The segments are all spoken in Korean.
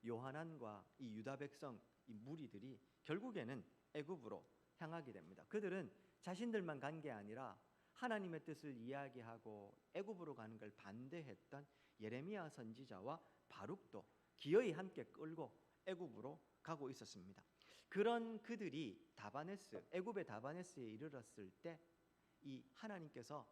요하난과 이 유다 백성 이 무리들이 결국에는 애굽으로 향하게 됩니다. 그들은 자신들만 간 게 아니라 하나님의 뜻을 이야기하고 애굽으로 가는 걸 반대했던 예레미야 선지자와 바룩도 기어이 함께 끌고 애굽으로 가고 있었습니다. 그런 그들이 애굽의 다바네스에 이르렀을 때 이 하나님께서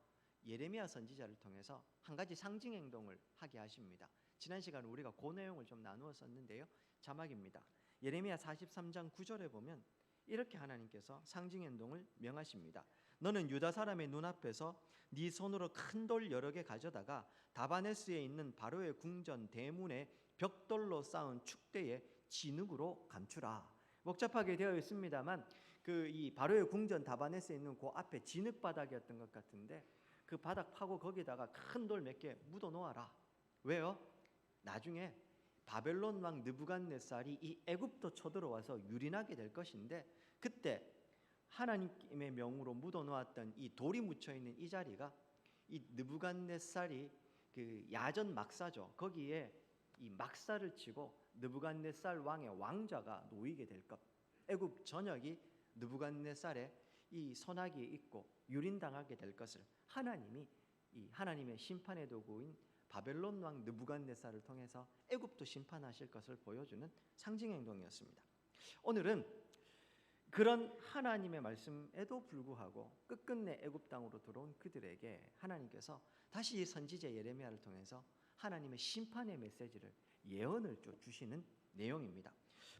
예레미야 선지자를 통해서 한 가지 상징 행동을 하게 하십니다. 지난 시간에 우리가 그 내용을 좀 나누었었는데요. 자막입니다. 예레미야 43장 9절에 보면 이렇게 하나님께서 상징 행동을 명하십니다. 너는 유다 사람의 눈앞에서 네 손으로 큰 돌 여러 개 가져다가 다바네스에 있는 바로의 궁전 대문에 벽돌로 쌓은 축대에 진흙으로 감추라. 복잡하게 되어 있습니다만 이 바로의 궁전 다바네스에 있는 그 앞에 진흙 바닥이었던 것 같은데 그 바닥 파고 거기다가 큰 돌 몇 개 묻어 놓아라. 왜요? 나중에 바벨론 왕 느부갓네살이 이 애굽도 쳐들어와서 유린하게 될 것인데 그때 하나님의 명으로 묻어 놓았던 이 돌이 묻혀 있는 이 자리가 이 느부갓네살이 그 야전 막사죠. 거기에 이 막사를 치고 느부갓네살 왕의 왕좌가 놓이게 될 것. 애굽 전역이 느부갓네살의 이 손아귀에 있고 유린당하게 될 것을 하나님이 이 하나님의 심판의 도구인 바벨론 왕 느부갓네살을 통해서 애굽도 심판하실 것을 보여주는 상징 행동이었습니다. 오늘은 그런 하나님의 말씀에도 불구하고 끝끝내 애굽 땅으로 들어온 그들에게 하나님께서 다시 선지자 예레미야를 통해서 하나님의 심판의 메시지를 예언을 주시는 내용입니다.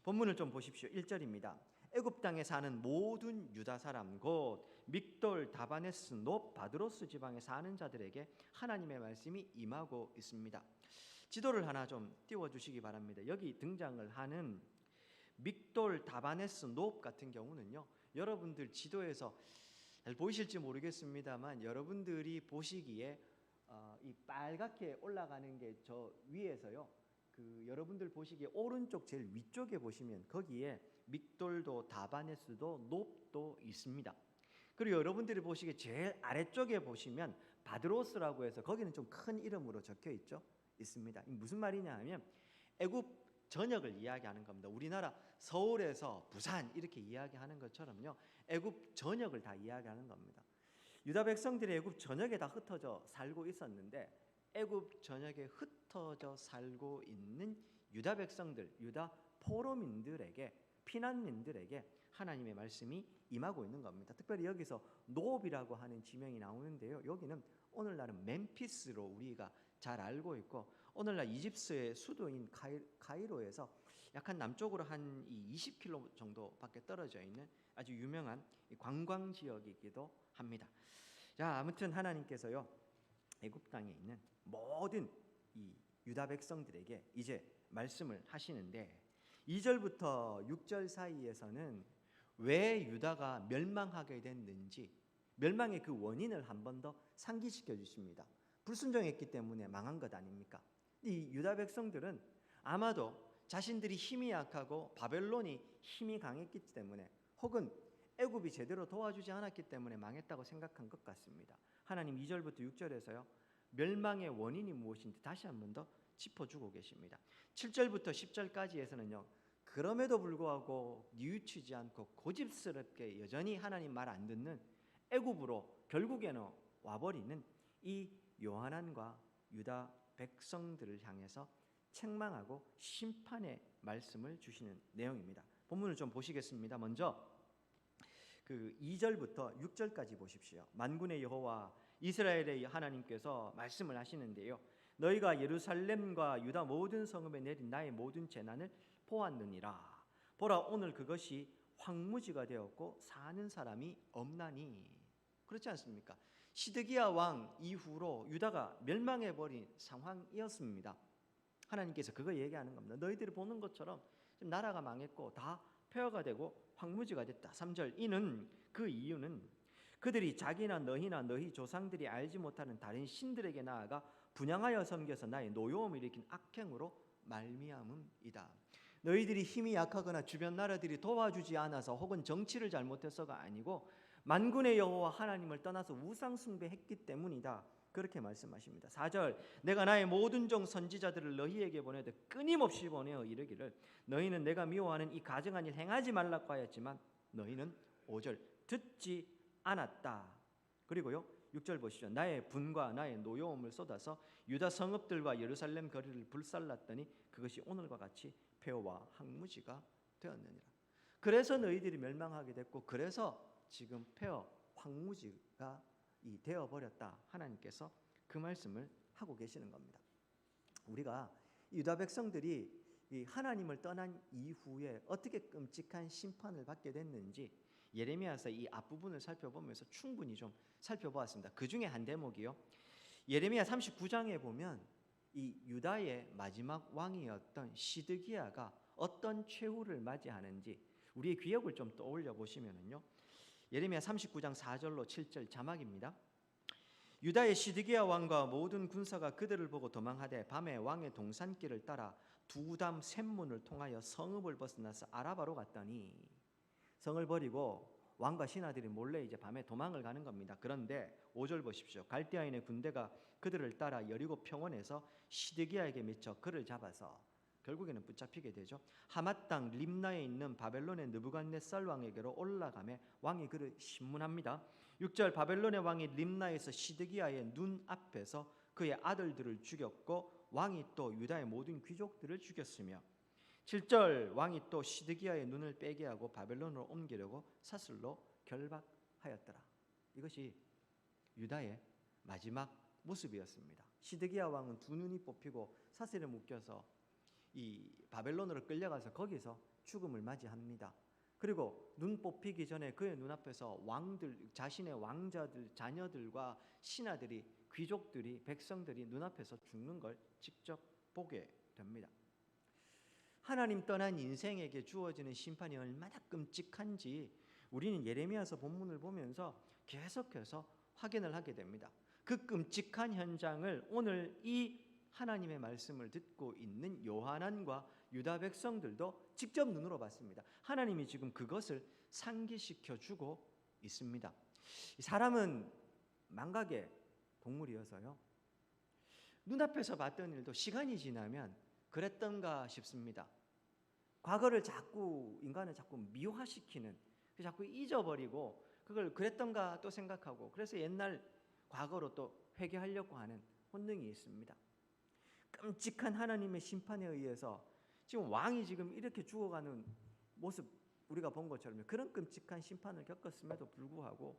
본문을 좀 보십시오. 1절입니다. 애굽 땅에 사는 모든 유다 사람 곧 믹돌, 다바네스, 높, 바드로스 지방에 사는 자들에게 하나님의 말씀이 임하고 있습니다. 지도를 하나 좀 띄워주시기 바랍니다. 여기 등장을 하는 믹돌, 다바네스, 높 같은 경우는요, 여러분들 지도에서 잘 보이실지 모르겠습니다만 여러분들이 보시기에 이 빨갛게 올라가는 게 저 위에서요, 여러분들 보시기에 오른쪽 제일 위쪽에 보시면 거기에 믹돌도 다바네스도 높도 있습니다. 그리고 여러분들이 보시기에 제일 아래쪽에 보시면 바드로스라고 해서 거기는 좀 큰 이름으로 적혀 있습니다. 무슨 말이냐 하면 애굽 전역을 이야기하는 겁니다. 우리나라 서울에서 부산 이렇게 이야기하는 것처럼요, 애굽 전역을 다 이야기하는 겁니다. 유다 백성들이 애굽 전역에 다 흩어져 살고 있었는데 애굽 전역에 흩어져 살고 있는 유다 백성들, 유다 포로민들에게, 피난민들에게 하나님의 말씀이 임하고 있는 겁니다. 특별히 여기서 노브이라고 하는 지명이 나오는데요, 여기는 오늘날은 멤피스로 우리가 잘 알고 있고 오늘날 이집트의 수도인 카이로에서 약간 남쪽으로 한 20km 정도밖에 떨어져 있는 아주 유명한 관광 지역이기도 합니다. 자, 아무튼 하나님께서요, 애굽 땅에 있는 모든 이 유다 백성들에게 이제 말씀을 하시는데 2절부터 6절 사이에서는 왜 유다가 멸망하게 됐는지, 멸망의 그 원인을 한 번 더 상기시켜 주십니다. 불순종했기 때문에 망한 것 아닙니까? 이 유다 백성들은 아마도 자신들이 힘이 약하고 바벨론이 힘이 강했기 때문에, 혹은 애굽이 제대로 도와주지 않았기 때문에 망했다고 생각한 것 같습니다. 하나님 2절부터 6절에서요, 멸망의 원인이 무엇인지 다시 한 번 더 짚어주고 계십니다. 7절부터 10절까지에서는요, 그럼에도 불구하고 뉘우치지 않고 고집스럽게 여전히 하나님 말 안 듣는 애굽으로 결국에는 와버리는 이 요하난과 유다 백성들을 향해서 책망하고 심판의 말씀을 주시는 내용입니다. 본문을 좀 보시겠습니다. 먼저 2절부터 6절까지 보십시오. 만군의 여호와 이스라엘의 하나님께서 말씀을 하시는데요, 너희가 예루살렘과 유다 모든 성읍에 내린 나의 모든 재난을 보았느니라. 보라, 오늘 그것이 황무지가 되었고 사는 사람이 없나니. 그렇지 않습니까? 시드기야 왕 이후로 유다가 멸망해버린 상황이었습니다. 하나님께서 그거 얘기하는 겁니다. 너희들이 보는 것처럼 지금 나라가 망했고 다 폐허가 되고 황무지가 됐다. 3절, 그 이유는 그들이 자기나 너희나 너희 조상들이 알지 못하는 다른 신들에게 나아가 분향하여 섬겨서 나의 노여움을 일으킨 악행으로 말미암음이다. 너희들이 힘이 약하거나 주변 나라들이 도와주지 않아서 혹은 정치를 잘못해서가 아니고 만군의 여호와 하나님을 떠나서 우상 숭배했기 때문이다. 그렇게 말씀하십니다. 4절 내가 나의 모든 종 선지자들을 너희에게 보내되 끊임없이 보내어 이르기를 너희는 내가 미워하는 이 가증한 일 행하지 말라고 하였지만 너희는 5절 듣지 않았다. 그리고요 6절 보시죠. 나의 분과 나의 노여움을 쏟아서 유다 성읍들과 예루살렘 거리를 불살랐더니 그것이 오늘과 같이 폐허와 황무지가 되었느니라. 그래서 너희들이 멸망하게 됐고 그래서 지금 폐허 황무지가 되어버렸다. 하나님께서 그 말씀을 하고 계시는 겁니다. 우리가 유다 백성들이 이 하나님을 떠난 이후에 어떻게 끔찍한 심판을 받게 됐는지 예레미야서 이 앞부분을 살펴보면서 충분히 좀 살펴보았습니다. 그 중에 한 대목이요. 예레미야 39장에 보면 이 유다의 마지막 왕이었던 시드기야가 어떤 최후를 맞이하는지 우리의 기억을 좀 떠올려 보시면은요. 예레미야 39장 4절로 7절 자막입니다. 유다의 시드기야 왕과 모든 군사가 그들을 보고 도망하되 밤에 왕의 동산길을 따라 두담 샘문을 통하여 성읍을 벗어나서 아라바로 갔더니 성을 버리고 왕과 신하들이 몰래 이제 밤에 도망을 가는 겁니다. 그런데 5절 보십시오. 갈대아인의 군대가 그들을 따라 여리고 평원에서 시드기야에게 미쳐 그를 잡아서 결국에는 붙잡히게 되죠. 하맛 땅 림나에 있는 바벨론의 느부갓네살 왕에게로 올라가매 왕이 그를 심문합니다. 6절 바벨론의 왕이 림나에서 시드기야의 눈 앞에서 그의 아들들을 죽였고 왕이 또 유다의 모든 귀족들을 죽였으며 7절 왕이 또 시드기야의 눈을 빼게 하고 바벨론으로 옮기려고 사슬로 결박하였더라. 이것이 유다의 마지막 모습이었습니다. 시드기야 왕은 두 눈이 뽑히고 사슬에 묶여서 이 바벨론으로 끌려가서 거기서 죽음을 맞이합니다. 그리고 눈 뽑히기 전에 그의 눈앞에서 왕들, 자신의 왕자들, 자녀들과 신하들이, 귀족들이, 백성들이 눈앞에서 죽는 걸 직접 보게 됩니다. 하나님 떠난 인생에게 주어지는 심판이 얼마나 끔찍한지 우리는 예레미야서 본문을 보면서 계속해서 확인을 하게 됩니다. 그 끔찍한 현장을 오늘 이 하나님의 말씀을 듣고 있는 요한안과 유다 백성들도 직접 눈으로 봤습니다. 하나님이 지금 그것을 상기시켜 주고 있습니다. 사람은 망각의 동물이어서요. 눈앞에서 봤던 일도 시간이 지나면 그랬던가 싶습니다. 과거를 인간은 자꾸 미화시키는, 자꾸 잊어버리고 그걸 그랬던가 또 생각하고 그래서 옛날 과거로 또 회귀하려고 하는 본능이 있습니다. 끔찍한 하나님의 심판에 의해서 지금 왕이 지금 이렇게 죽어가는 모습 우리가 본 것처럼 그런 끔찍한 심판을 겪었음에도 불구하고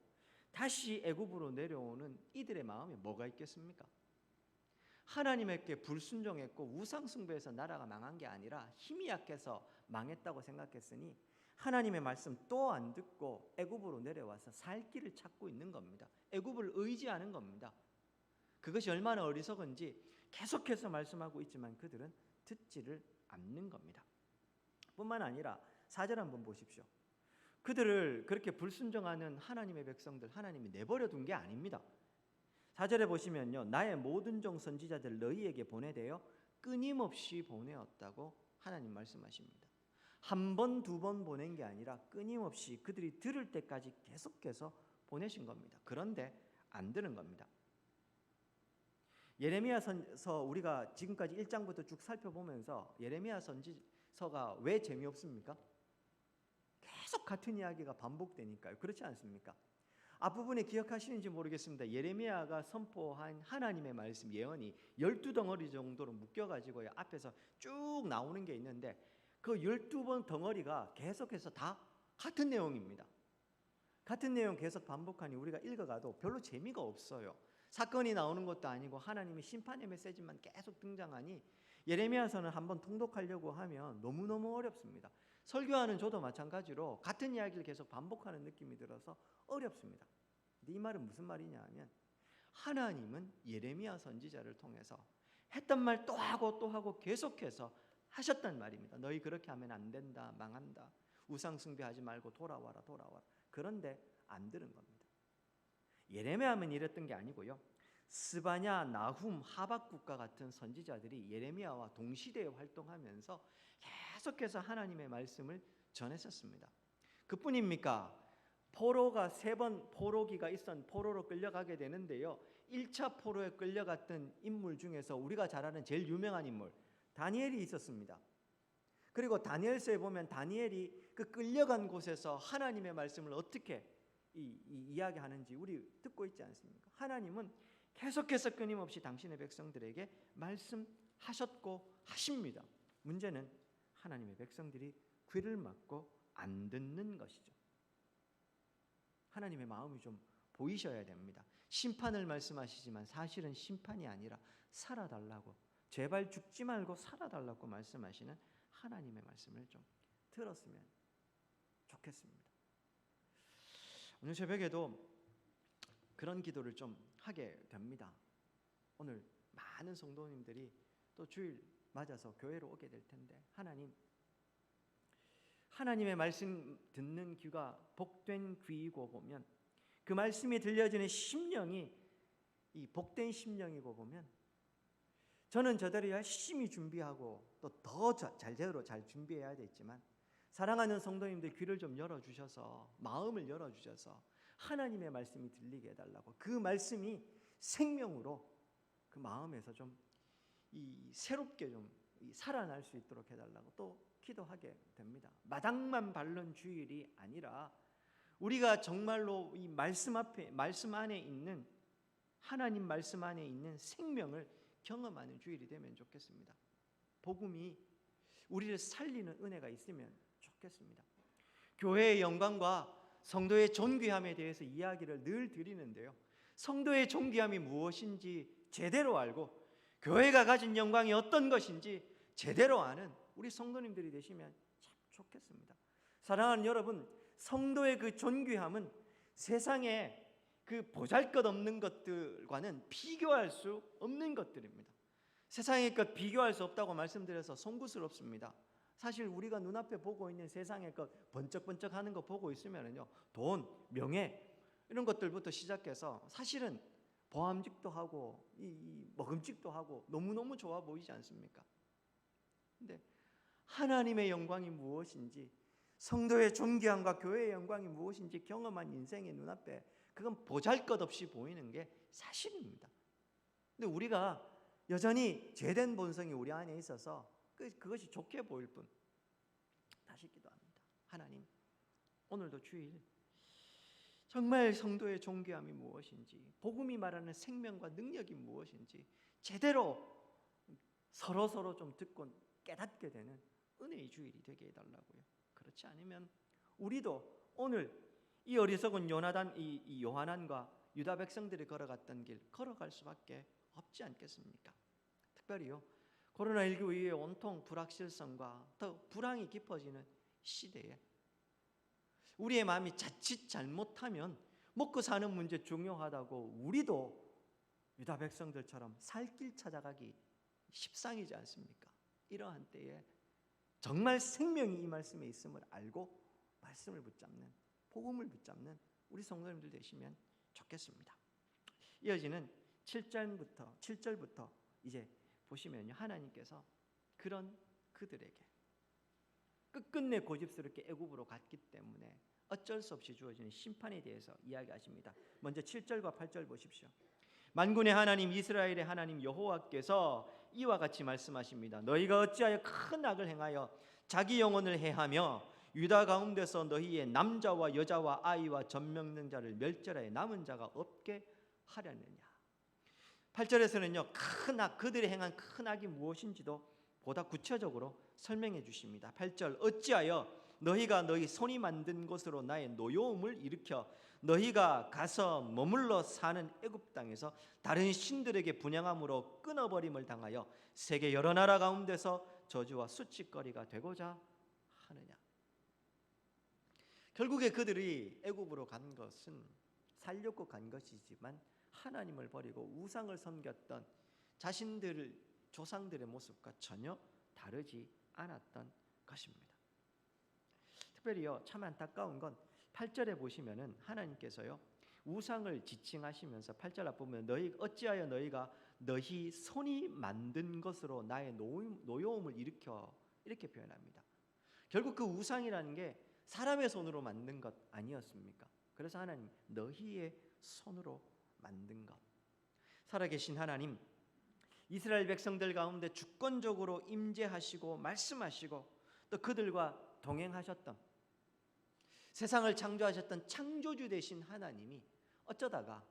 다시 애굽으로 내려오는 이들의 마음에 뭐가 있겠습니까? 하나님에게 불순종했고 우상 숭배해서 나라가 망한 게 아니라 힘이 약해서 망했다고 생각했으니 하나님의 말씀 또 안 듣고 애굽으로 내려와서 살 길을 찾고 있는 겁니다. 애굽을 의지하는 겁니다. 그것이 얼마나 어리석은지 계속해서 말씀하고 있지만 그들은 듣지를 않는 겁니다. 뿐만 아니라 4절 한번 보십시오. 그들을 그렇게 불순종하는 하나님의 백성들 하나님이 내버려 둔 게 아닙니다. 4절에 보시면요. 나의 모든 종 선지자들 너희에게 보내되어 끊임없이 보내었다고 하나님 말씀하십니다. 한 번, 두 번 보낸 게 아니라 끊임없이 그들이 들을 때까지 계속해서 보내신 겁니다. 그런데 안 들은 겁니다. 예레미야서 우리가 지금까지 1장부터 쭉 살펴보면서 예레미야 선지서가 왜 재미없습니까? 계속 같은 이야기가 반복되니까요. 그렇지 않습니까? 앞부분에 기억하시는지 모르겠습니다. 예레미야가 선포한 하나님의 말씀 예언이 12덩어리 정도로 묶여가지고 앞에서 쭉 나오는 게 있는데 그 12번 덩어리가 계속해서 다 같은 내용입니다. 같은 내용 계속 반복하니 우리가 읽어가도 별로 재미가 없어요. 사건이 나오는 것도 아니고 하나님의 심판의 메시지만 계속 등장하니 예레미야서는 한번 통독하려고 하면 너무너무 어렵습니다. 설교하는 저도 마찬가지로 같은 이야기를 계속 반복하는 느낌이 들어서 어렵습니다. 근데 이 말은 무슨 말이냐 하면 하나님은 예레미야 선지자를 통해서 했던 말 또 하고 또 하고 계속해서 하셨단 말입니다. 너희 그렇게 하면 안 된다, 망한다, 우상 숭배하지 말고 돌아와라. 그런데 안 들은 겁니다. 예레미야만 이랬던 게 아니고요. 스바냐, 나훔, 하박국과 같은 선지자들이 예레미야와 동시대에 활동하면서 계속해서 하나님의 말씀을 전했었습니다. 그뿐입니까? 포로가 3번 포로기가 있었 포로로 끌려가게 되는데요. 1차 포로에 끌려갔던 인물 중에서 우리가 잘 아는 제일 유명한 인물 다니엘이 있었습니다. 그리고 다니엘서에 보면 다니엘이 그 끌려간 곳에서 하나님의 말씀을 어떻게 이야기하는지 우리 듣고 있지 않습니까? 하나님은 계속해서 끊임없이 당신의 백성들에게 말씀하셨고 하십니다. 문제는 하나님의 백성들이 귀를 막고 안 듣는 것이죠. 하나님의 마음이 좀 보이셔야 됩니다. 심판을 말씀하시지만 사실은 심판이 아니라 살아달라고, 제발 죽지 말고 살아달라고 말씀하시는 하나님의 말씀을 좀 들었으면 좋겠습니다. 오늘 새벽에도 그런 기도를 좀 하게 됩니다. 오늘 많은 성도님들이 또 주일 맞아서 교회로 오게 될 텐데, 하나님의 말씀 듣는 귀가 복된 귀이고 보면, 그 말씀이 들려지는 심령이 이 복된 심령이고 보면, 저는 저대로 열심히 준비하고 또 더 제대로 잘 준비해야 되지만, 사랑하는 성도님들 귀를 좀 열어주셔서, 마음을 열어주셔서 하나님의 말씀이 들리게 해달라고, 그 말씀이 생명으로 그 마음에서 좀 새롭게 좀 살아날 수 있도록 해달라고 또 기도하게 됩니다. 마당만 밟는 주일이 아니라 우리가 정말로 이 말씀 안에 있는, 하나님 말씀 안에 있는 생명을 경험하는 주일이 되면 좋겠습니다. 복음이 우리를 살리는 은혜가 있으면 좋겠습니다. 교회의 영광과 성도의 존귀함에 대해서 이야기를 늘 드리는데요, 성도의 존귀함이 무엇인지 제대로 알고 교회가 가진 영광이 어떤 것인지 제대로 아는 우리 성도님들이 되시면 참 좋겠습니다. 사랑하는 여러분, 성도의 그 존귀함은 세상에 그 보잘것없는 것들과는 비교할 수 없는 것들입니다. 세상의 것 비교할 수 없다고 말씀드려서 송구스럽습니다. 사실 우리가 눈앞에 보고 있는 세상의 것 번쩍번쩍하는 거 보고 있으면요, 돈, 명예 이런 것들부터 시작해서 사실은 보암직도 하고 이 먹음직도 하고 너무너무 좋아 보이지 않습니까? 근데 하나님의 영광이 무엇인지, 성도의 존귀함과 교회의 영광이 무엇인지 경험한 인생의 눈앞에 그건 보잘것없이 보이는 게 사실입니다. 근데 우리가 여전히 죄된 본성이 우리 안에 있어서 그것이 좋게 보일 뿐. 다시 기도합니다. 하나님, 오늘도 주일 정말 성도의 존귀함이 무엇인지, 복음이 말하는 생명과 능력이 무엇인지 제대로 서로 좀 듣고 깨닫게 되는 은혜의 주일이 되게 해달라고요. 그렇지 않으면 우리도 오늘 이 어리석은 요한안과 유다 백성들이 걸어갔던 길 걸어갈 수밖에 없지 않겠습니까? 특별히요, 코로나19 이후에 온통 불확실성과 더 불황이 깊어지는 시대에 우리의 마음이 자칫 잘못하면 먹고 사는 문제 중요하다고 우리도 유다 백성들처럼 살 길 찾아가기 십상이지 않습니까? 이러한 때에 정말 생명이 이 말씀에 있음을 알고 말씀을 붙잡는, 복음을 붙잡는 우리 성도님들 되시면 좋겠습니다. 이어지는 7절부터 이제 보시면요, 하나님께서 그런 그들에게 끝끝내 고집스럽게 애굽으로 갔기 때문에 어쩔 수 없이 주어지는 심판에 대해서 이야기하십니다. 먼저 7절과 8절 보십시오. 만군의 하나님 이스라엘의 하나님 여호와께서 이와 같이 말씀하십니다. 너희가 어찌하여 큰 악을 행하여 자기 영혼을 해하며 유다 가운데서 너희의 남자와 여자와 아이와 젖먹는 자를 멸절하여 남은 자가 없게 하려느냐. 8절에서는요, 큰 악, 그들이 행한 큰 악이 무엇인지도 보다 구체적으로 설명해 주십니다. 8절, 어찌하여 너희가 너희 손이 만든 곳으로 나의 노여움을 일으켜 너희가 가서 머물러 사는 애굽 땅에서 다른 신들에게 분향함으로 끊어버림을 당하여 세계 여러 나라 가운데서 저주와 수치거리가 되고자 하느냐. 결국에 그들이 애굽으로 간 것은 살려고 간 것이지만 하나님을 버리고 우상을 섬겼던 자신들 조상들의 모습과 전혀 다르지 않았던 것입니다. 특별히요, 참 안타까운 건 8절에 보시면은 하나님께서요, 우상을 지칭하시면서 8절 앞부분에 너희 어찌하여 너희가 너희 손이 만든 것으로 나의 노여움을 일으켜, 이렇게 표현합니다. 결국 그 우상이라는 게 사람의 손으로 만든 것 아니었습니까? 그래서 하나님 너희의 손으로 만든 것. 살아계신 하나님, 이스라엘 백성들 가운데 주권적으로 임재하시고 말씀하시고 또 그들과 동행하셨던, 세상을 창조하셨던 창조주 되신 하나님이 어쩌다가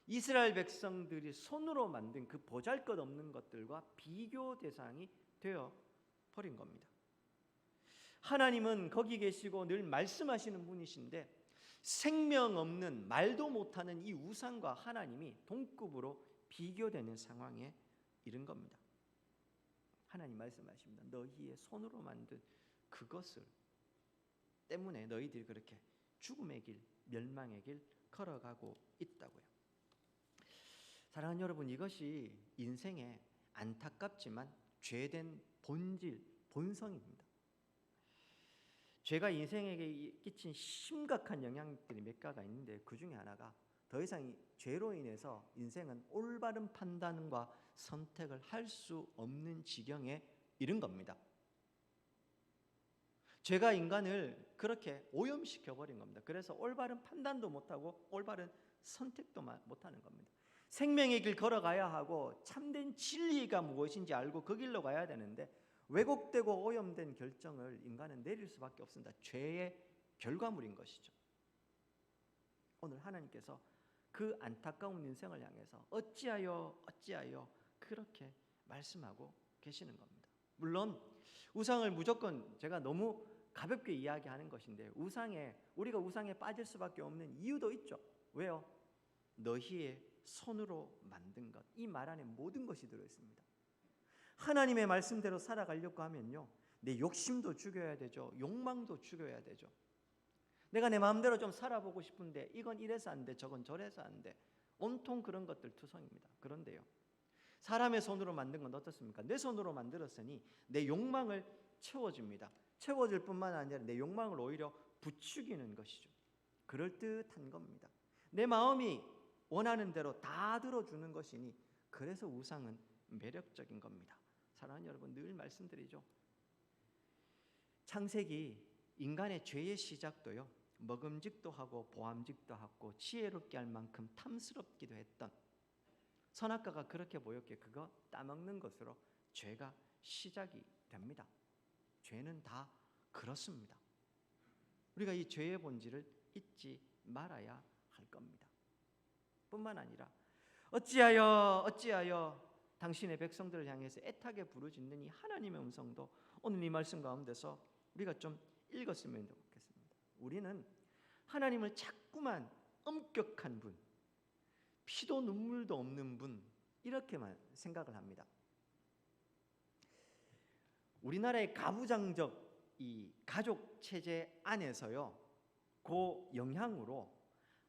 이스라엘 백성들이 손으로 만든 그 보잘것없는 것들과 비교 대상이 되어 버린 겁니다. 하나님은 거기 계시고 늘 말씀하시는 분이신데 생명 없는, 말도 못하는 이 우상과 하나님이 동급으로 비교되는 상황에 이른 겁니다. 하나님 말씀하십니다. 너희의 손으로 만든 그것을 때문에 너희들이 그렇게 죽음의 길, 멸망의 길 걸어가고 있다고요. 사랑하는 여러분, 이것이 인생의 안타깝지만 죄된 본질, 본성입니다. 죄가 인생에게 끼친 심각한 영향들이 몇 가지가 있는데 그 중에 하나가 더 이상 죄로 인해서 인생은 올바른 판단과 선택을 할 수 없는 지경에 이른 겁니다. 죄가 인간을 그렇게 오염시켜 버린 겁니다. 그래서 올바른 판단도 못하고 올바른 선택도 못하는 겁니다. 생명의 길 걸어가야 하고 참된 진리가 무엇인지 알고 그 길로 가야 되는데 왜곡되고 오염된 결정을 인간은 내릴 수밖에 없습니다. 죄의 결과물인 것이죠. 오늘 하나님께서 그 안타까운 인생을 향해서 어찌하여 그렇게 말씀하고 계시는 겁니다. 물론 우상을 무조건 제가 너무 가볍게 이야기하는 것인데 우리가 우상에 빠질 수밖에 없는 이유도 있죠. 왜요? 너희의 손으로 만든 것, 이 말 안에 모든 것이 들어있습니다. 하나님의 말씀대로 살아가려고 하면요, 내 욕심도 죽여야 되죠. 욕망도 죽여야 되죠. 내가 내 마음대로 좀 살아보고 싶은데 이건 이래서 안 돼, 저건 저래서 안 돼. 온통 그런 것들 투성입니다. 그런데요, 사람의 손으로 만든 건 어떻습니까? 내 손으로 만들었으니 내 욕망을 채워줍니다. 채워줄 뿐만 아니라 내 욕망을 오히려 부추기는 것이죠. 그럴듯한 겁니다. 내 마음이 원하는 대로 다 들어주는 것이니 그래서 우상은 매력적인 겁니다. 사랑하는 여러분, 늘 말씀드리죠. 창세기 인간의 죄의 시작도요, 먹음직도 하고 보암직도 하고 지혜롭게 할 만큼 탐스럽기도 했던, 선악과가 그렇게 보였기에 그거 따먹는 것으로 죄가 시작이 됩니다. 죄는 다 그렇습니다. 우리가 이 죄의 본질을 잊지 말아야 할 겁니다. 뿐만 아니라 어찌하여 당신의 백성들을 향해서 애타게 부르짖는 이 하나님의 음성도 오늘 이 말씀 가운데서 우리가 좀 읽었으면 좋겠습니다. 우리는 하나님을 자꾸만 엄격한 분, 피도 눈물도 없는 분, 이렇게만 생각을 합니다. 우리나라의 가부장적 이 가족 체제 안에서요, 그 영향으로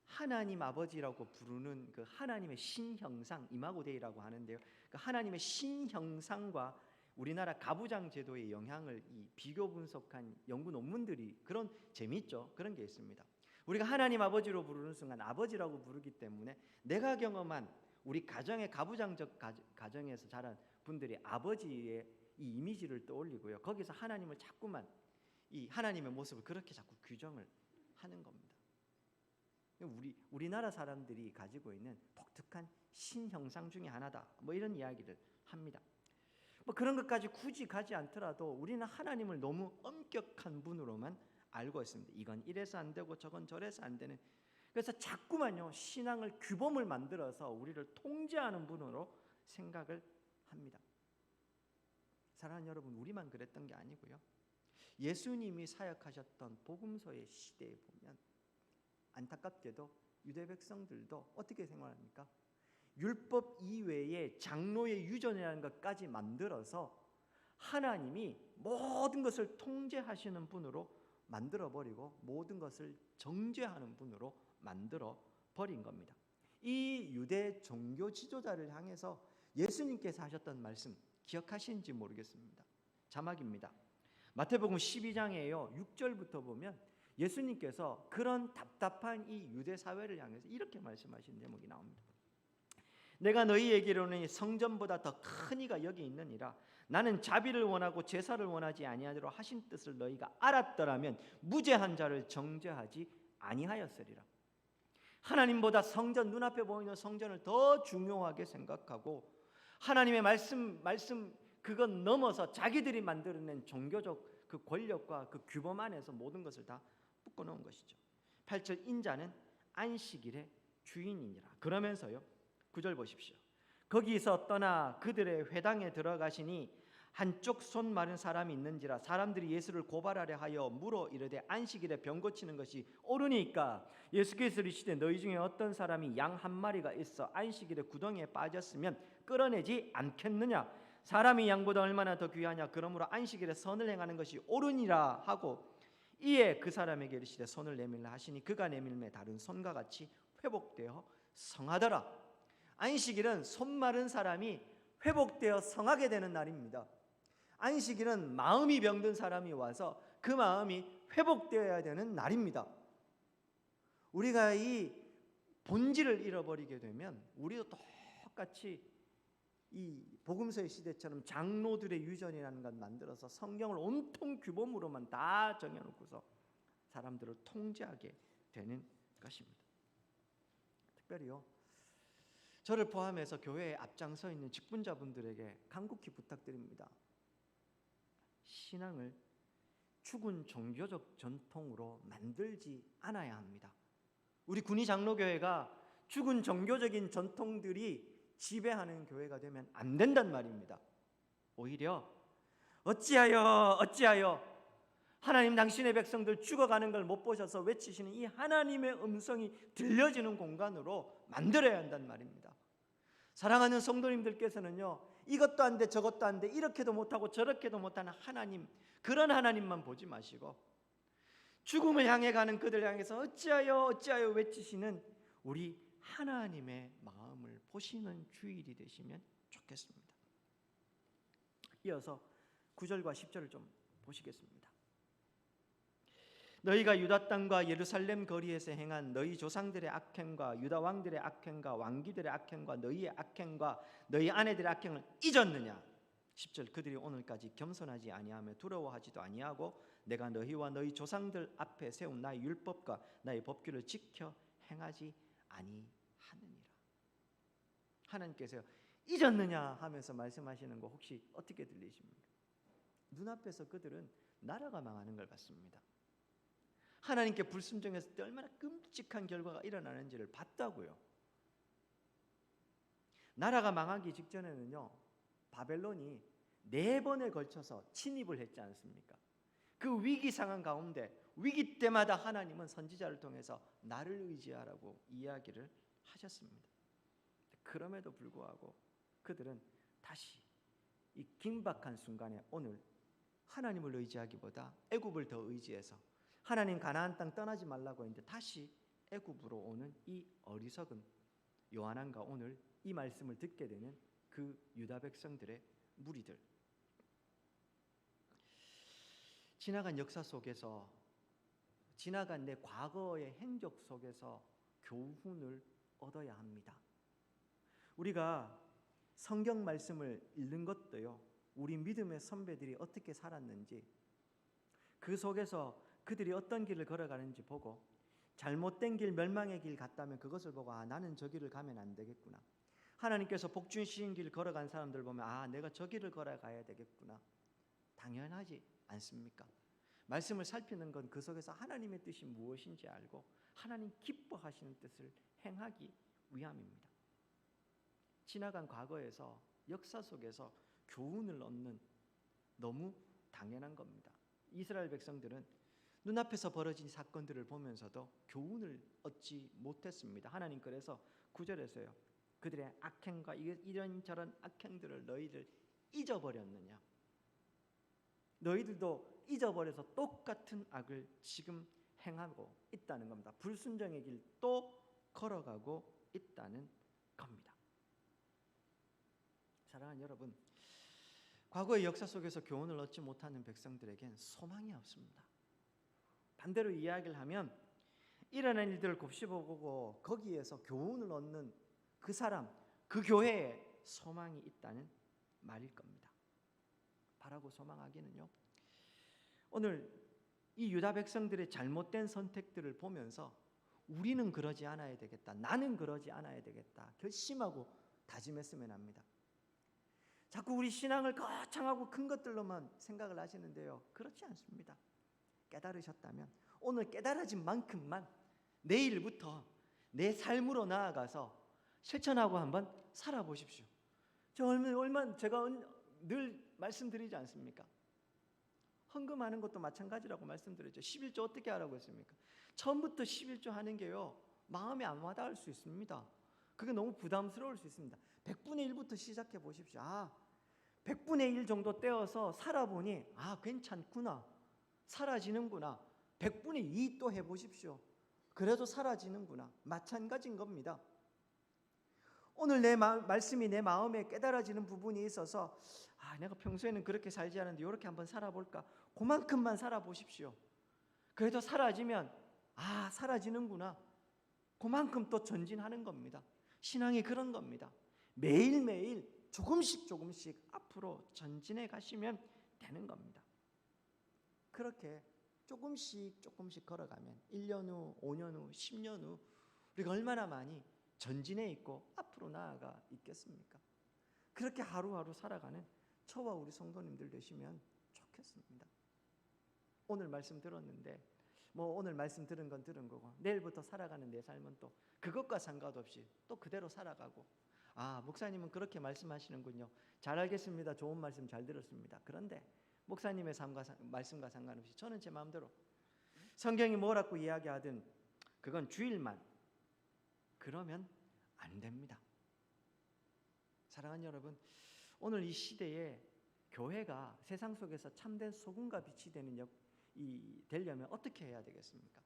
하나님 아버지라고 부르는 그 하나님의 신형상, 이마고데이라고 하는데요, 그 하나님의 신형상과 우리나라 가부장 제도의 영향을 비교 분석한 연구 논문들이, 그런 재미있죠. 그런 게 있습니다. 우리가 하나님 아버지로 부르는 순간 아버지라고 부르기 때문에 내가 경험한 우리 가정의 가부장적 가정에서 자란 분들이 아버지의 이 이미지를 떠올리고요, 거기서 하나님을 자꾸만 이 하나님의 모습을 그렇게 자꾸 규정을 하는 겁니다. 우리나라 사람들이 가지고 있는 독특한 신형상 중에 하나다, 뭐 이런 이야기를 합니다. 뭐 그런 것까지 굳이 가지 않더라도 우리는 하나님을 너무 엄격한 분으로만 알고 있습니다. 이건 이래서 안 되고 저건 저래서 안 되는, 그래서 자꾸만요 신앙을 규범을 만들어서 우리를 통제하는 분으로 생각을 합니다. 사랑하는 여러분, 우리만 그랬던 게 아니고요, 예수님이 사역하셨던 복음서의 시대에 보면 안타깝게도 유대 백성들도 어떻게 생활합니까? 율법 이외에 장로의 유전이라는 것까지 만들어서 하나님이 모든 것을 통제하시는 분으로 만들어버리고 모든 것을 정죄하는 분으로 만들어버린 겁니다. 이 유대 종교 지도자를 향해서 예수님께서 하셨던 말씀 기억하시는지 모르겠습니다. 자막입니다. 마태복음 12장에요 6절부터 보면 예수님께서 그런 답답한 이 유대 사회를 향해서 이렇게 말씀하신 제목이 나옵니다. 내가 너희에게로는 성전보다 더 큰 이가 여기 있느니라. 나는 자비를 원하고 제사를 원하지 아니하리라 하신 뜻을 너희가 알았더라면 무죄한 자를 정죄하지 아니하였으리라. 하나님보다 성전, 눈앞에 보이는 성전을 더 중요하게 생각하고 하나님의 말씀 그건 넘어서 자기들이 만들어낸 종교적 그 권력과 그 규범 안에서 모든 것을 다 묶어놓은 것이죠. 8절 인자는 안식일의 주인이니라. 그러면서요 9절 보십시오. 거기서 떠나 그들의 회당에 들어가시니 한쪽 손 마른 사람이 있는지라 사람들이 예수를 고발하려 하여 물어 이르되 안식일에 병 고치는 것이 옳으니까 예수께서 이르시되 너희 중에 어떤 사람이 양 한 마리가 있어 안식일에 구덩이에 빠졌으면 끌어내지 않겠느냐 사람이 양보다 얼마나 더 귀하냐 그러므로 안식일에 선을 행하는 것이 옳으니라 하고 이에 그 사람에게 이르시되 손을 내밀라 하시니 그가 내밀매 다른 손과 같이 회복되어 성하더라. 안식일은 손 마른 사람이 회복되어 성하게 되는 날입니다. 안식일은 마음이 병든 사람이 와서 그 마음이 회복되어야 되는 날입니다. 우리가 이 본질을 잃어버리게 되면 우리도 똑같이 이 복음서의 시대처럼 장로들의 유전이라는 것 만들어서 성경을 온통 규범으로만 다 정해놓고서 사람들을 통제하게 되는 것입니다. 특별히요 저를 포함해서 교회에 앞장서 있는 직분자분들에게 간곡히 부탁드립니다. 신앙을 죽은 종교적 전통으로 만들지 않아야 합니다. 우리 군위 장로교회가 죽은 종교적인 전통들이 지배하는 교회가 되면 안 된단 말입니다. 오히려 어찌하여 하나님 당신의 백성들 죽어가는 걸 못 보셔서 외치시는 이 하나님의 음성이 들려지는 공간으로 만들어야 한단 말입니다. 사랑하는 성도님들께서는요 이것도 안 돼 저것도 안 돼 이렇게도 못하고 저렇게도 못하는 하나님 그런 하나님만 보지 마시고 죽음을 향해 가는 그들 향해서 어찌하여 외치시는 우리 하나님의 마음을 보시는 주일이 되시면 좋겠습니다. 이어서 9절과 10절을 좀 보시겠습니다. 너희가 유다 땅과 예루살렘 거리에서 행한 너희 조상들의 악행과 유다 왕들의 악행과 왕기들의 악행과 너희의 악행과 너희 아내들의 악행을 잊었느냐 10절 그들이 오늘까지 겸손하지 아니하며 두려워하지도 아니하고 내가 너희와 너희 조상들 앞에 세운 나의 율법과 나의 법규를 지켜 행하지 아니하느니라. 하나님께서 잊었느냐 하면서 말씀하시는 거 혹시 어떻게 들리십니까? 눈앞에서 그들은 나라가 망하는 걸 봤습니다. 하나님께 불순종했을 때 얼마나 끔찍한 결과가 일어나는지를 봤다고요. 나라가 망하기 직전에는요 바벨론이 4번에 걸쳐서 침입을 했지 않습니까? 그 위기 상황 가운데 위기 때마다 하나님은 선지자를 통해서 나를 의지하라고 이야기를 하셨습니다. 그럼에도 불구하고 그들은 다시 이 긴박한 순간에 오늘 하나님을 의지하기보다 애굽을 더 의지해서 하나님 가나안 땅 떠나지 말라고 했는데 다시 애굽으로 오는 이 어리석은 요한안과 오늘 이 말씀을 듣게 되는 그 유다 백성들의 무리들. 지나간 역사 속에서 지나간 내 과거의 행적 속에서 교훈을 얻어야 합니다. 우리가 성경 말씀을 읽는 것도요 우리 믿음의 선배들이 어떻게 살았는지 그 속에서 그들이 어떤 길을 걸어가는지 보고 잘못된 길 멸망의 길 같다면 그것을 보고 나는 저 길을 가면 안 되겠구나. 하나님께서 복 주신 길 걸어간 사람들 보면 내가 저 길을 걸어가야 되겠구나. 당연하지 않습니까? 말씀을 살피는 건 그 속에서 하나님의 뜻이 무엇인지 알고 하나님 기뻐하시는 뜻을 행하기 위함입니다. 지나간 과거에서 역사 속에서 교훈을 얻는 너무 당연한 겁니다. 이스라엘 백성들은 눈앞에서 벌어진 사건들을 보면서도 교훈을 얻지 못했습니다. 하나님 그래서 9절에서요 그들의 악행과 이런저런 악행들을 너희들 잊어버렸느냐. 너희들도 잊어버려서 똑같은 악을 지금 행하고 있다는 겁니다. 불순종의 길 또 걸어가고 있다는 겁니다. 사랑하는 여러분, 과거의 역사 속에서 교훈을 얻지 못하는 백성들에겐 소망이 없습니다. 반대로 이야기를 하면 일어난 일들을 곱씹어보고 거기에서 교훈을 얻는 그 사람, 그 교회에 소망이 있다는 말일 겁니다. 바라고 소망하기는요 오늘 이 유다 백성들의 잘못된 선택들을 보면서 우리는 그러지 않아야 되겠다. 나는 그러지 않아야 되겠다. 결심하고 다짐했으면 합니다. 자꾸 우리 신앙을 거창하고 큰 것들로만 생각을 하시는데요. 그렇지 않습니다. 깨달으셨다면 오늘 깨달아진 만큼만 내일부터 내 삶으로 나아가서 실천하고 한번 살아보십시오. 제가 늘 말씀드리지 않습니까? 헌금하는 것도 마찬가지라고 말씀드렸죠. 11조 어떻게 하라고 했습니까? 처음부터 11조 하는 게요, 마음에 안 와닿을 수 있습니다. 그게 너무 부담스러울 수 있습니다. 100분의 1부터 시작해 보십시오. 100분의 1 정도 떼어서 살아보니 괜찮구나, 사라지는구나. 100분의 2 또 해보십시오. 그래도 사라지는구나. 마찬가지인 겁니다. 오늘 말씀이 내 마음에 깨달아지는 부분이 있어서 내가 평소에는 그렇게 살지 않았는데 이렇게 한번 살아볼까? 그만큼만 살아보십시오. 그래도 사라지면 사라지는구나. 그만큼 또 전진하는 겁니다. 신앙이 그런 겁니다. 매일매일 조금씩 앞으로 전진해 가시면 되는 겁니다. 그렇게 조금씩 걸어가면 1년 후, 5년 후, 10년 후 우리가 얼마나 많이 전진해 있고 앞으로 나아가 있겠습니까? 그렇게 하루하루 살아가는 저와 우리 성도님들 되시면 좋겠습니다. 오늘 말씀 들었는데 오늘 말씀 들은 건 들은 거고 내일부터 살아가는 내 삶은 또 그것과 상관없이 또 그대로 살아가고, 목사님은 그렇게 말씀하시는군요. 잘 알겠습니다. 좋은 말씀 잘 들었습니다. 그런데 목사님의 말씀과 상관없이 저는 제 마음대로 성경이 뭐라고 이야기하든 그건 주일만, 그러면 안 됩니다. 사랑하는 여러분, 오늘 이 시대에 교회가 세상 속에서 참된 소금과 빛이 되려면 어떻게 해야 되겠습니까?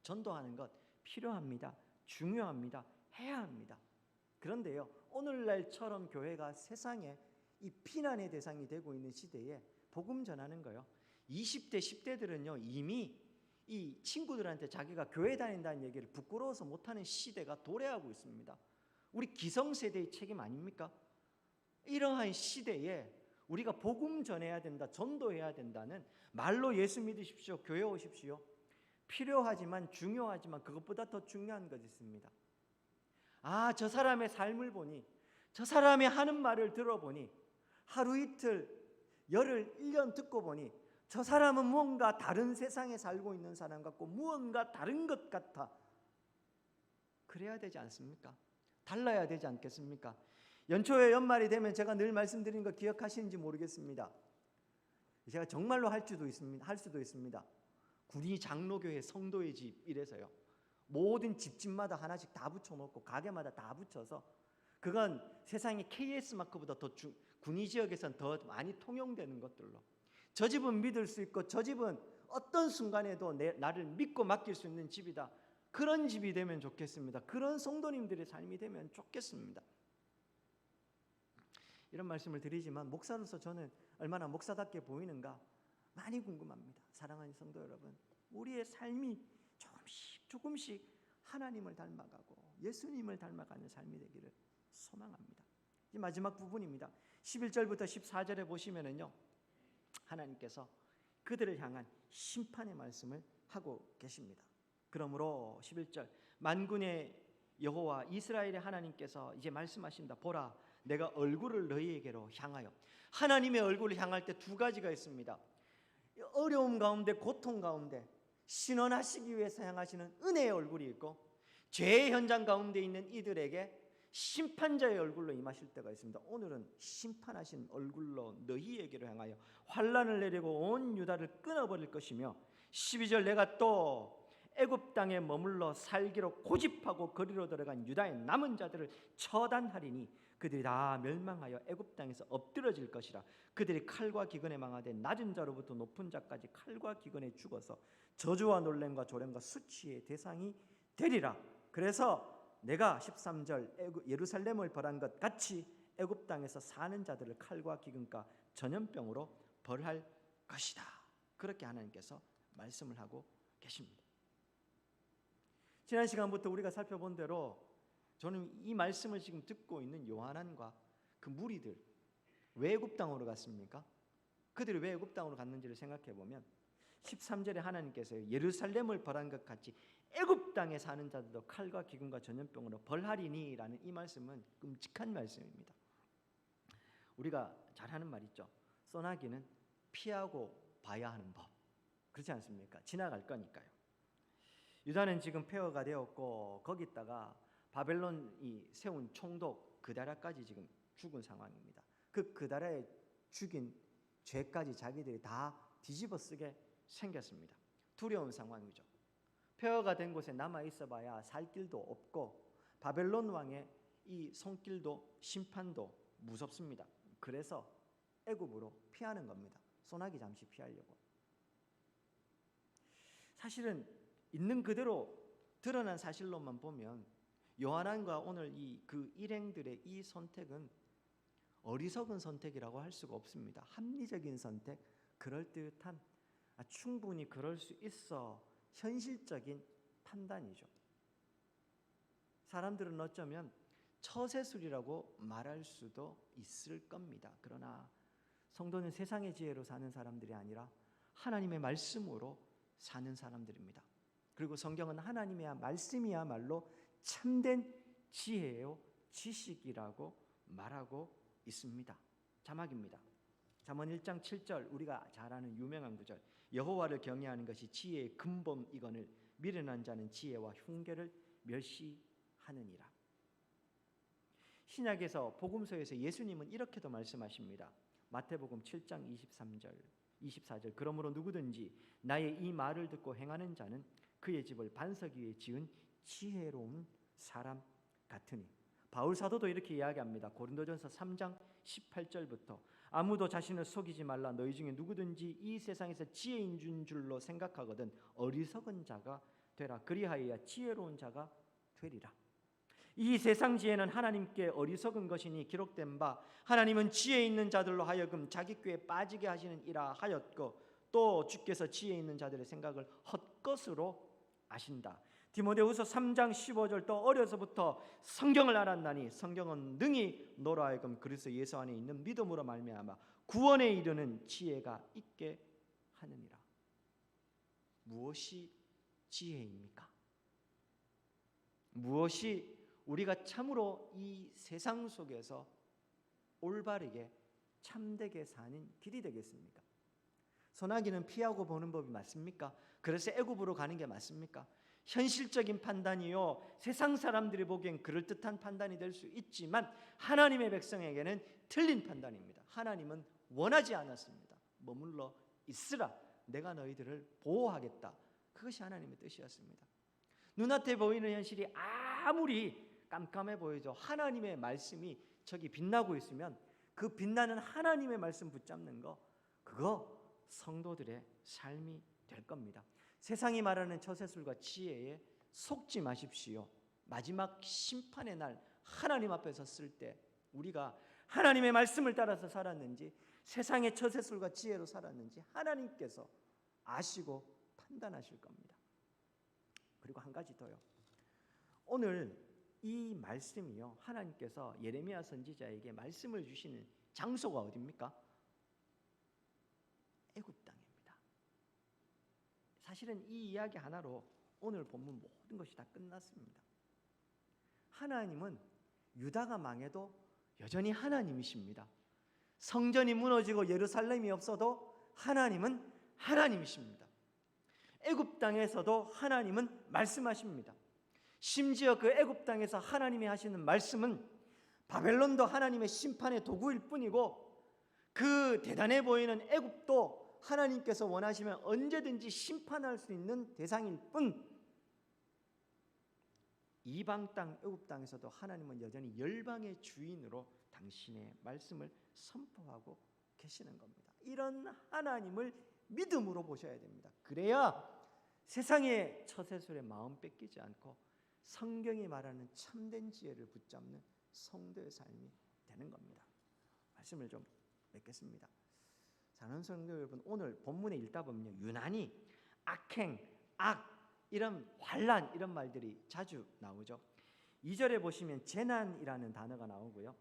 전도하는 것 필요합니다. 중요합니다. 해야 합니다. 그런데요, 오늘날처럼 교회가 세상에 이 비난의 대상이 되고 있는 시대에 복음 전하는 거요, 20대 10대들은요 이미 이 친구들한테 자기가 교회 다닌다는 얘기를 부끄러워서 못하는 시대가 도래하고 있습니다. 우리 기성세대의 책임 아닙니까? 이러한 시대에 우리가 복음 전해야 된다, 전도해야 된다는, 말로 예수 믿으십시오, 교회 오십시오, 필요하지만 중요하지만 그것보다 더 중요한 것이 있습니다. 저 사람의 삶을 보니, 저 사람이 하는 말을 들어보니, 하루 이틀 열흘 1년 듣고 보니 저 사람은 무언가 다른 세상에 살고 있는 사람 같고 무언가 다른 것 같아. 그래야 되지 않습니까? 달라야 되지 않겠습니까? 연초에 연말이 되면 제가 늘 말씀드린 거 기억하시는지 모르겠습니다. 제가 정말로 할 수도 있습니다. 군이 장로교회 성도의 집 이래서요, 모든 집집마다 하나씩 다 붙여놓고 가게마다 다 붙여서, 그건 세상의 KS 마크보다 더 군이 지역에서는 더 많이 통용되는 것들로, 저 집은 믿을 수 있고 저 집은 어떤 순간에도 나를 믿고 맡길 수 있는 집이다. 그런 집이 되면 좋겠습니다. 그런 성도님들의 삶이 되면 좋겠습니다. 이런 말씀을 드리지만 목사로서 저는 얼마나 목사답게 보이는가 많이 궁금합니다. 사랑하는 성도 여러분, 우리의 삶이 조금씩 하나님을 닮아가고 예수님을 닮아가는 삶이 되기를 소망합니다. 이 마지막 부분입니다. 11절부터 14절에 보시면은요, 하나님께서 그들을 향한 심판의 말씀을 하고 계십니다. 그러므로 11절, 만군의 여호와 이스라엘의 하나님께서 이제 말씀하신다. 보라, 내가 얼굴을 너희에게로 향하여. 하나님의 얼굴을 향할 때 두 가지가 있습니다. 어려움 가운데, 고통 가운데 신원하시기 위해서 향하시는 은혜의 얼굴이 있고, 죄의 현장 가운데 있는 이들에게 심판자의 얼굴로 임하실 때가 있습니다. 오늘은 심판하신 얼굴로 너희에게로 향하여 환난을 내리고 온 유다를 끊어버릴 것이며, 12절, 내가 또 애굽 땅에 머물러 살기로 고집하고 거리로 들어간 유다의 남은 자들을 처단하리니 그들이 다 멸망하여 애굽 땅에서 엎드러질 것이라. 그들이 칼과 기근에 망하되 낮은 자로부터 높은 자까지 칼과 기근에 죽어서 저주와 놀램과 조рем과 수치의 대상이 되리라. 그래서 내가 13절, 예루살렘을 벌한 것 같이 애굽 땅에서 사는 자들을 칼과 기근과 전염병으로 벌할 것이다. 그렇게 하나님께서 말씀을 하고 계십니다. 지난 시간부터 우리가 살펴본 대로 저는 이 말씀을 지금 듣고 있는 요한안과 그 무리들, 왜 애굽 땅으로 갔습니까? 그들이 왜 애굽 땅으로 갔는지를 생각해 보면 13절에 하나님께서 예루살렘을 벌한 것 같이 애굽 땅에 사는 자들도 칼과 기근과 전염병으로 벌하리니라는 이 말씀은 끔찍한 말씀입니다. 우리가 잘 하는 말 있죠. 소나기는 피하고 봐야 하는 법. 그렇지 않습니까? 지나갈 거니까요. 유다는 지금 폐허가 되었고 거기다가 바벨론이 세운 총독 그다라까지 지금 죽은 상황입니다. 그 그다라에 죽인 죄까지 자기들이 다 뒤집어 쓰게 생겼습니다. 두려운 상황이죠. 폐허가 된 곳에 남아 있어봐야 살 길도 없고 바벨론 왕의 이 손길도 심판도 무섭습니다. 그래서 애굽으로 피하는 겁니다. 소나기 잠시 피하려고. 사실은 있는 그대로 드러난 사실로만 보면 요한왕과 오늘 그 일행들의 이 선택은 어리석은 선택이라고 할 수가 없습니다. 합리적인 선택, 그럴듯한, 충분히 그럴 수 있어 현실적인 판단이죠. 사람들은 어쩌면 처세술이라고 말할 수도 있을 겁니다. 그러나 성도는 세상의 지혜로 사는 사람들이 아니라 하나님의 말씀으로 사는 사람들입니다. 그리고 성경은 하나님의 말씀이야말로 참된 지혜요 지식이라고 말하고 있습니다. 자막입니다. 잠언 1장 7절, 우리가 잘 아는 유명한 구절. 여호와를 경외하는 것이 지혜의 근본이거늘 미련한 자는 지혜와 흉계를 멸시하느니라. 신약에서 복음서에서 예수님은 이렇게도 말씀하십니다. 마태복음 7장 23절 24절, 그러므로 누구든지 나의 이 말을 듣고 행하는 자는 그의 집을 반석 위에 지은 지혜로운 사람 같으니. 바울 사도도 이렇게 이야기합니다. 고린도전서 3장 18절부터 아무도 자신을 속이지 말라. 너희 중에 누구든지 이 세상에서 지혜인 줄로 생각하거든 어리석은 자가 되라. 그리하여야 지혜로운 자가 되리라. 이 세상 지혜는 하나님께 어리석은 것이니 기록된 바 하나님은 지혜 있는 자들로 하여금 자기 꾀에 빠지게 하시느니라 하였고 또 주께서 지혜 있는 자들의 생각을 헛것으로 아신다. 디모데후서 3장 15절, 또 어려서부터 성경을 알았나니 성경은 능히 너로 하여금 그리스도 예수 안에 있는 믿음으로 말미암아 구원에 이르는 지혜가 있게 하느니라. 무엇이 지혜입니까? 무엇이 우리가 참으로 이 세상 속에서 올바르게 참되게 사는 길이 되겠습니까? 소나기는 피하고 보는 법이 맞습니까? 그래서 애굽으로 가는 게 맞습니까? 현실적인 판단이요, 세상 사람들이 보기엔 그럴듯한 판단이 될 수 있지만 하나님의 백성에게는 틀린 판단입니다. 하나님은 원하지 않았습니다. 머물러 있으라, 내가 너희들을 보호하겠다. 그것이 하나님의 뜻이었습니다. 눈앞에 보이는 현실이 아무리 깜깜해 보이죠. 하나님의 말씀이 저기 빛나고 있으면 그 빛나는 하나님의 말씀 붙잡는 거, 그거 성도들의 삶이 될 겁니다. 세상이 말하는 처세술과 지혜에 속지 마십시오. 마지막 심판의 날 하나님 앞에 섰을 때 우리가 하나님의 말씀을 따라서 살았는지 세상의 처세술과 지혜로 살았는지 하나님께서 아시고 판단하실 겁니다. 그리고 한 가지 더요. 오늘 이 말씀이요, 하나님께서 예레미야 선지자에게 말씀을 주시는 장소가 어디입니까? 애굽 땅입니다. 사실은 이 이야기 하나로 오늘 본문 모든 것이 다 끝났습니다. 하나님은 유다가 망해도 여전히 하나님이십니다. 성전이 무너지고 예루살렘이 없어도 하나님은 하나님이십니다. 애굽 땅에서도 하나님은 말씀하십니다. 심지어 그 애굽 땅에서 하나님이 하시는 말씀은 바벨론도 하나님의 심판의 도구일 뿐이고 그 대단해 보이는 애굽도 하나님께서 원하시면 언제든지 심판할 수 있는 대상일 뿐, 이방 땅 애굽 땅에서도 하나님은 여전히 열방의 주인으로 당신의 말씀을 선포하고 계시는 겁니다. 이런 하나님을 믿음으로 보셔야 됩니다. 그래야 세상의 처세술에 마음 뺏기지 않고 성경이 말하는 참된 지혜를 붙잡는 성도의 삶이 되는 겁니다. 말씀을 좀 맺겠습니다. 사랑하는 성도 여러분, 오늘 본문에 읽다 보면요, 유난히 악행, 악, 이런 환란, 이런 말들이 자주 나오죠. 2절에 보시면 재난이라는 단어가 나오고요,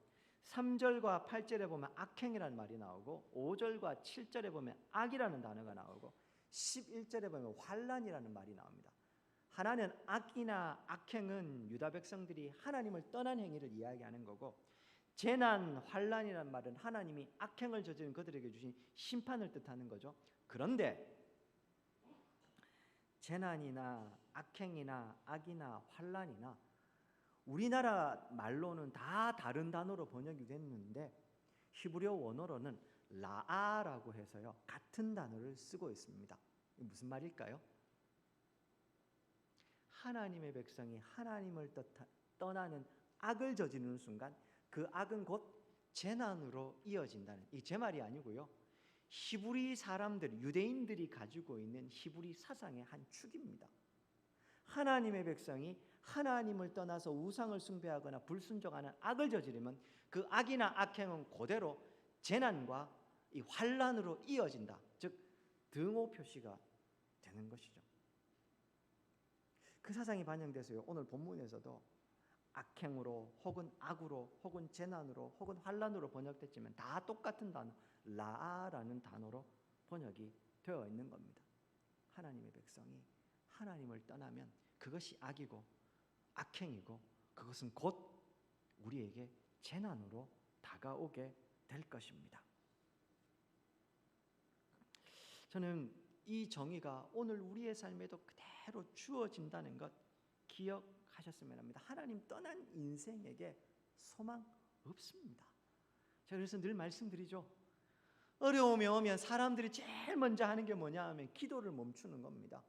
3절과 8절에 보면 악행이라는 말이 나오고 5절과 7절에 보면 악이라는 단어가 나오고 11절에 보면 환난이라는 말이 나옵니다. 하나는 악이나 악행은 유다 백성들이 하나님을 떠난 행위를 이야기하는 거고, 재난, 환난이라는 말은 하나님이 악행을 저지른 그들에게 주신 심판을 뜻하는 거죠. 그런데 재난이나 악행이나 악이나 환난이나 우리나라 말로는 다 다른 단어로 번역이 됐는데 히브리어 원어로는 라아라고 해서요, 같은 단어를 쓰고 있습니다. 이게 무슨 말일까요? 하나님의 백성이 하나님을 떠나는 악을 저지르는 순간 그 악은 곧 재난으로 이어진다는, 이 제 말이 아니고요, 히브리 사람들, 유대인들이 가지고 있는 히브리 사상의 한 축입니다. 하나님의 백성이 하나님을 떠나서 우상을 숭배하거나 불순종하는 악을 저지르면 그 악이나 악행은 그대로 재난과 이 환난으로 이어진다. 즉 등호 표시가 되는 것이죠. 그 사상이 반영돼서요, 오늘 본문에서도 악행으로 혹은 악으로 혹은 재난으로 혹은 환난으로 번역됐지만 다 똑같은 단어 라아라는 단어로 번역이 되어 있는 겁니다. 하나님의 백성이 하나님을 떠나면 그것이 악이고 악행이고 그것은 곧 우리에게 재난으로 다가오게 될 것입니다. 저는 이 정의가 오늘 우리의 삶에도 그대로 주어진다는 것 기억하셨으면 합니다. 하나님 떠난 인생에게 소망 없습니다. 제가 그래서 늘 말씀드리죠. 어려움이 오면 사람들이 제일 먼저 하는 게 뭐냐 하면 기도를 멈추는 겁니다.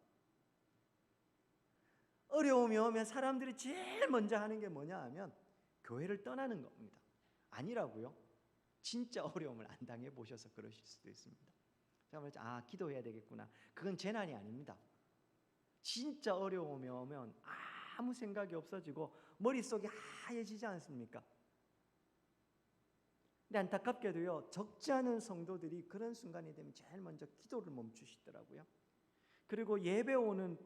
어려움이 오면 사람들이 제일 먼저 하는 게 뭐냐 하면 교회를 떠나는 겁니다. 아니라고요? 진짜 어려움을 안 당해 보셔서 그러실 수도 있습니다. 제가 말했죠. 기도해야 되겠구나. 그건 재난이 아닙니다. 진짜 어려움이 오면 아무 생각이 없어지고 머릿속이 하얘지지 않습니까? 근데 안타깝게도요, 적지 않은 성도들이 그런 순간이 되면 제일 먼저 기도를 멈추시더라고요. 그리고 예배 오는,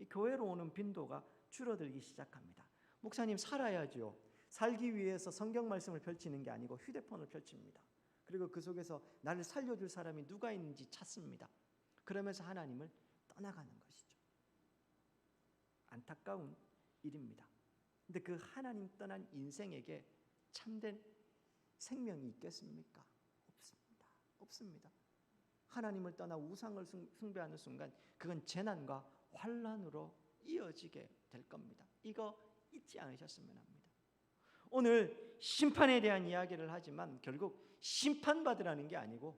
교회로 오는 빈도가 줄어들기 시작합니다. 목사님, 살아야죠. 살기 위해서 성경 말씀을 펼치는 게 아니고 휴대폰을 펼칩니다. 그리고 그 속에서 나를 살려줄 사람이 누가 있는지 찾습니다. 그러면서 하나님을 떠나가는 것이죠. 안타까운 일입니다. 근데 그 하나님 떠난 인생에게 참된 생명이 있겠습니까? 없습니다. 없습니다. 하나님을 떠나 우상을 숭배하는 순간 그건 재난과 환난으로 이어지게 될 겁니다. 이거 잊지 않으셨으면 합니다. 오늘 심판에 대한 이야기를 하지만 결국 심판받으라는 게 아니고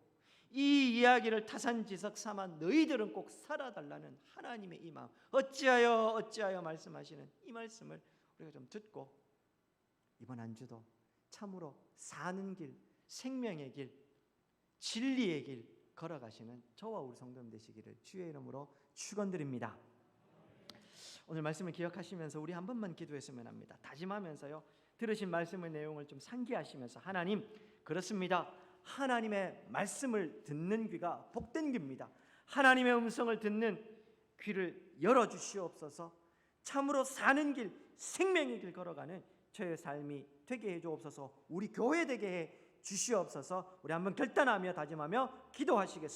이 이야기를 타산지석 삼아 너희들은 꼭 살아달라는 하나님의 이 마음, 어찌하여 말씀하시는 이 말씀을 우리가 좀 듣고 이번 한 주도 참으로 사는 길, 생명의 길, 진리의 길 걸어가시는 저와 우리 성도님 되시기를 주의 이름으로 축원드립니다. 오늘 말씀을 기억하시면서 우리 한 번만 기도했으면 합니다. 다짐하면서요, 들으신 말씀의 내용을 좀 상기하시면서 하나님, 그렇습니다. 하나님의 말씀을 듣는 귀가 복된 귀입니다. 하나님의 음성을 듣는 귀를 열어주시옵소서. 참으로 사는 길, 생명의 길 걸어가는 저의 삶이 되게 해주옵소서. 우리 교회 되게 해 주시옵소서. 우리 한번 결단하며 다짐하며 기도하시겠습니다.